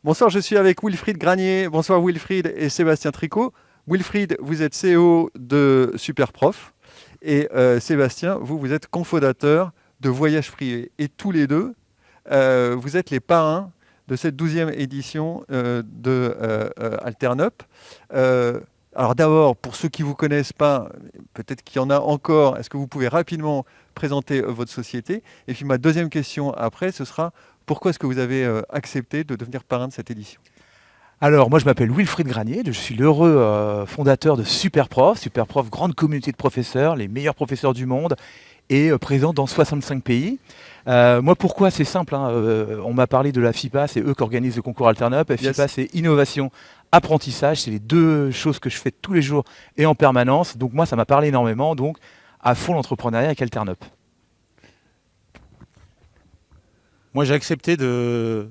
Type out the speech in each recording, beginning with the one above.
Bonsoir, je suis avec Wilfried Granier. Bonsoir Wilfried et Sébastien Tricot. Wilfried, vous êtes CEO de Superprof et Sébastien, vous êtes cofondateur de Voyage Privé. Et tous les deux, vous êtes les parrains de cette 12e édition de AlternUp. Alors d'abord, pour ceux qui ne vous connaissent pas, peut-être qu'il y en a encore, est-ce que vous pouvez rapidement présenter votre société? Et puis ma deuxième question après, ce sera pourquoi est-ce que vous avez accepté de devenir parrain de cette édition? Alors, moi, je m'appelle Wilfried Granier, je suis l'heureux fondateur de Superprof. Superprof, grande communauté de professeurs, les meilleurs professeurs du monde, et présent dans 65 pays. Moi, pourquoi? C'est simple, hein, on m'a parlé de la FIPA, c'est eux qui organisent le concours AlternUp. Yes. FIPA, c'est innovation, apprentissage, c'est les deux choses que je fais tous les jours et en permanence. Donc moi, ça m'a parlé énormément, donc à fond l'entrepreneuriat avec AlternUp. Moi, j'ai accepté de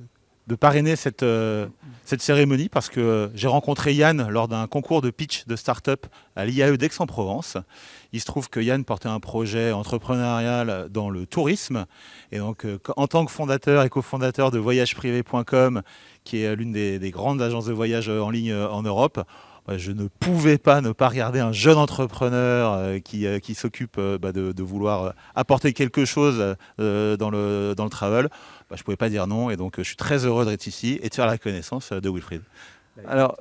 parrainer cette cérémonie parce que j'ai rencontré Yann lors d'un concours de pitch de start-up à l'IAE d'Aix-en-Provence. Il se trouve que Yann portait un projet entrepreneurial dans le tourisme. Et donc, en tant que fondateur et cofondateur de voyageprivé.com, qui est l'une des grandes agences de voyage en ligne en Europe, je ne pouvais pas ne pas regarder un jeune entrepreneur qui s'occupe de vouloir apporter quelque chose dans le travel. Je ne pouvais pas dire non, et donc je suis très heureux d'être ici et de faire la connaissance de Wilfried. Alors,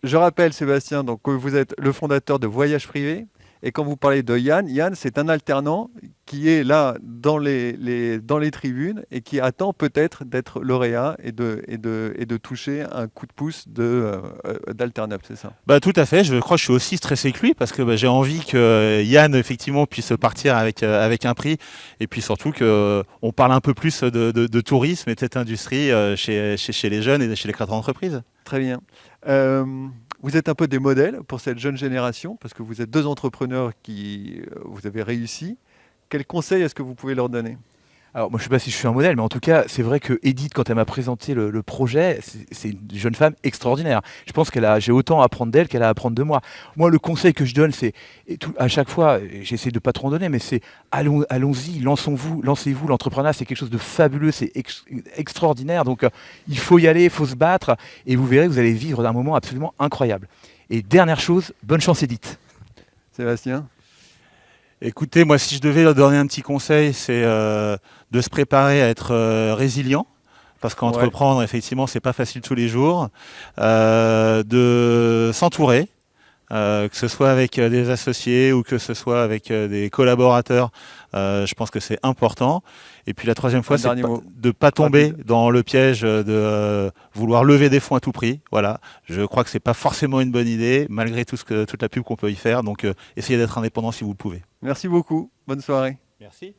je rappelle, Sébastien, donc, que vous êtes le fondateur de Voyage Privé. Et quand vous parlez de Yann, Yann, c'est un alternant qui est là dans les tribunes et qui attend peut-être d'être lauréat et de toucher un coup de pouce d'AlternUp, c'est ça? Tout à fait, je crois que je suis aussi stressé que lui parce que j'ai envie que Yann effectivement puisse partir avec un prix et puis surtout qu'on parle un peu plus de tourisme et de cette industrie chez les jeunes et chez les créateurs d'entreprises. Très bien. Vous êtes un peu des modèles pour cette jeune génération parce que vous êtes deux entrepreneurs qui vous avez réussi. Quels conseils est-ce que vous pouvez leur donner? Alors, moi, je ne sais pas si je suis un modèle, mais en tout cas, c'est vrai que Edith, quand elle m'a présenté le projet, c'est une jeune femme extraordinaire. Je pense j'ai autant à apprendre d'elle qu'elle a à apprendre de moi. Moi, le conseil que je donne, c'est, à chaque fois, j'essaie de ne pas trop en donner, mais c'est allons-y, lancez-vous. L'entrepreneuriat, c'est quelque chose de fabuleux, c'est extraordinaire. Donc, il faut y aller, il faut se battre, et vous verrez, vous allez vivre un moment absolument incroyable. Et dernière chose, bonne chance, Edith. Sébastien? Écoutez, moi, si je devais leur donner un petit conseil, c'est de se préparer à être résilient, parce qu'entreprendre, effectivement, c'est pas facile tous les jours, de s'entourer, que ce soit avec des associés ou que ce soit avec des collaborateurs, je pense que c'est important. Et puis la troisième fois, c'est de ne pas tomber dans le piège de vouloir lever des fonds à tout prix. Voilà, je crois que c'est pas forcément une bonne idée, malgré toute la pub qu'on peut y faire. Donc, essayez d'être indépendant si vous le pouvez. Merci beaucoup. Bonne soirée. Merci.